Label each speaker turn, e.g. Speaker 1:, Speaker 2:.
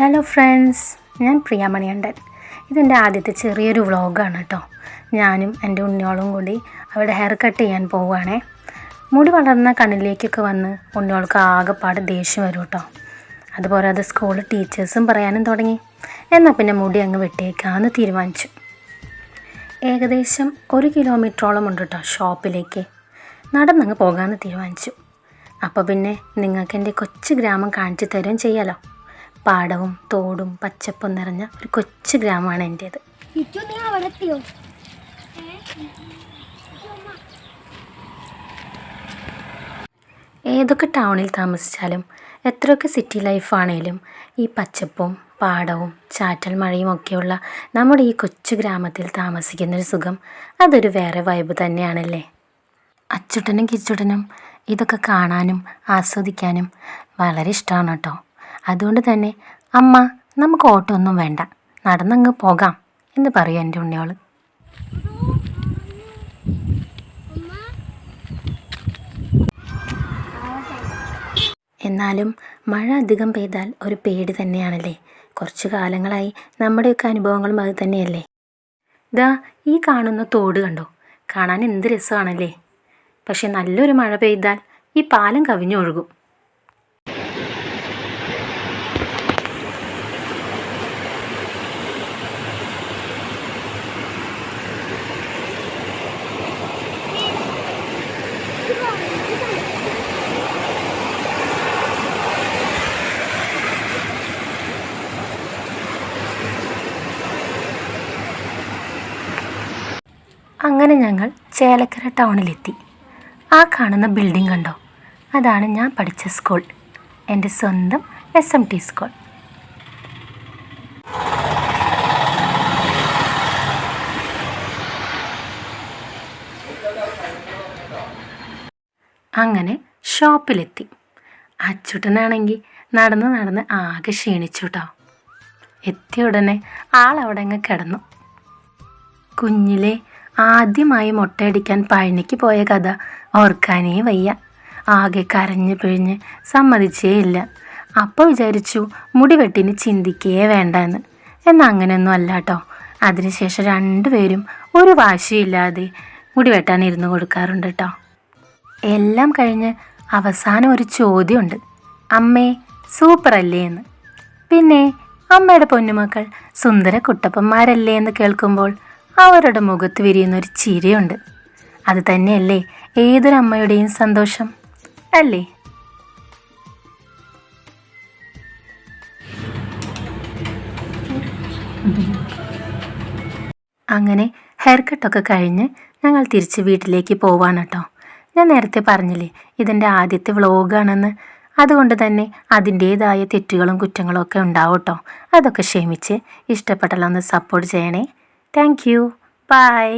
Speaker 1: Hello friends, ഞാൻ പ്രിയ മണികണ്ഠൻ. ഇതെൻ്റെ ആദ്യത്തെ ചെറിയൊരു വ്ളോഗാണ് കേട്ടോ. ഞാനും എൻ്റെ ഉണ്ണിയോളും കൂടി അവിടെ ഹെയർ കട്ട് ചെയ്യാൻ പോവുകയാണേ. മുടി വളർന്ന കണ്ണിലേക്കൊക്കെ വന്ന് ഉണ്ണിയോൾക്ക് ആകെപ്പാട് ദേഷ്യം വരും കേട്ടോ. അതുപോലെ അത് സ്കൂളിൽ ടീച്ചേഴ്സും പറയാനും തുടങ്ങി. എന്നാൽ പിന്നെ മുടി അങ്ങ് വെട്ടിയേക്കാമെന്ന് തീരുമാനിച്ചു. ഏകദേശം 1 കിലോമീറ്ററോളം ഉണ്ട് കേട്ടോ ഷോപ്പിലേക്ക്. നടന്നങ്ങ് പോകാമെന്ന് തീരുമാനിച്ചു. അപ്പോൾ പിന്നെ നിങ്ങൾക്ക് എൻ്റെ കൊച്ചു ഗ്രാമം കാണിച്ചു തരുകയും ചെയ്യാമല്ലോ. പാടവും തോടും പച്ചപ്പും നിറഞ്ഞ ഒരു കൊച്ചു ഗ്രാമമാണ് എൻ്റേത്. ഏതൊക്കെ ടൗണിൽ താമസിച്ചാലും എത്രയൊക്കെ സിറ്റി ലൈഫാണേലും ഈ പച്ചപ്പും പാടവും ചാറ്റൽ മഴയും ഒക്കെയുള്ള നമ്മുടെ ഈ കൊച്ചു ഗ്രാമത്തിൽ താമസിക്കുന്നൊരു സുഖം അതൊരു വേറെ വൈബ് തന്നെയാണല്ലേ. അച്ചുട്ടനും കിച്ചുട്ടനും ഇതൊക്കെ കാണാനും ആസ്വദിക്കാനും വളരെ ഇഷ്ടമാണ് കേട്ടോ. അതുകൊണ്ട് തന്നെ അമ്മ നമുക്ക് ഓട്ടോ ഒന്നും വേണ്ട, നടന്നങ്ങ് പോകാം എന്ന് പറയും എൻ്റെ ഉണ്ണിയോൾ. എന്നാലും മഴ അധികം പെയ്താൽ ഒരു പേടി തന്നെയാണല്ലേ. കുറച്ചു കാലങ്ങളായി നമ്മുടെയൊക്കെ അനുഭവങ്ങളും അത് തന്നെയല്ലേ. ദാ ഈ കാണുന്ന തോട് കണ്ടോ, കാണാൻ എന്ത് രസമാണല്ലേ. പക്ഷെ നല്ലൊരു മഴ പെയ്താൽ ഈ പാലം കവിഞ്ഞൊഴുകും. അങ്ങനെ ഞങ്ങൾ ചേലക്കര ടൗണിലെത്തി. ആ കാണുന്ന ബിൽഡിംഗ് കണ്ടോ, അതാണ് ഞാൻ പഠിച്ച സ്കൂൾ, എൻ്റെ സ്വന്തം SMT സ്കൂൾ. അങ്ങനെ ഷോപ്പിലെത്തി. അച്ചുട്ടനാണെങ്കിൽ നടന്ന് ആകെ ക്ഷീണിച്ചു കേട്ടോ. എത്തിയ ഉടനെ ആളവിടെ അങ്ങ് കിടന്നു. കുഞ്ഞിലെ ആദ്യമായി മുട്ടയടിക്കാൻ പഴനിക്ക് പോയ കഥ ഓർക്കാനേ വയ്യ. ആകെ കരഞ്ഞ് പിഴിഞ്ഞ് സമ്മതിച്ചേ ഇല്ല. അപ്പോൾ വിചാരിച്ചു മുടി വെട്ടിന് ചിന്തിക്കേ വേണ്ടെന്ന്. എന്നാൽ അങ്ങനെയൊന്നും അല്ല കേട്ടോ. അതിനുശേഷം രണ്ടുപേരും ഒരു വാശിയില്ലാതെ മുടി വെട്ടാൻ ഇരുന്ന് കൊടുക്കാറുണ്ട് കേട്ടോ. എല്ലാം കഴിഞ്ഞ് അവസാനം ഒരു ചോദ്യമുണ്ട്, അമ്മേ സൂപ്പറല്ലേ എന്ന്. പിന്നെ അമ്മയുടെ പൊന്നുമക്കൾ സുന്ദര കുട്ടപ്പന്മാരല്ലേ എന്ന് കേൾക്കുമ്പോൾ അവരുടെ മുഖത്ത് വിരിയുന്നൊരു ചിരിയുണ്ട്. അത് തന്നെയല്ലേ ഏതൊരമ്മയുടെയും സന്തോഷം അല്ലേ. അങ്ങനെ ഹെയർ കട്ടൊക്കെ കഴിഞ്ഞ് ഞങ്ങൾ തിരിച്ച് വീട്ടിലേക്ക് പോവാണ് കേട്ടോ. ഞാൻ നേരത്തെ പറഞ്ഞില്ലേ ഇതെൻ്റെ ആദ്യത്തെ വ്ളോഗാണെന്ന്. അതുകൊണ്ട് തന്നെ അതിൻ്റേതായ തെറ്റുകളും കുറ്റങ്ങളും ഒക്കെ ഉണ്ടാവും കേട്ടോ. അതൊക്കെ ക്ഷമിച്ച് ഇഷ്ടപ്പെട്ടല്ലോ ഒന്ന് സപ്പോർട്ട് ചെയ്യണേ. Thank you. ബൈ.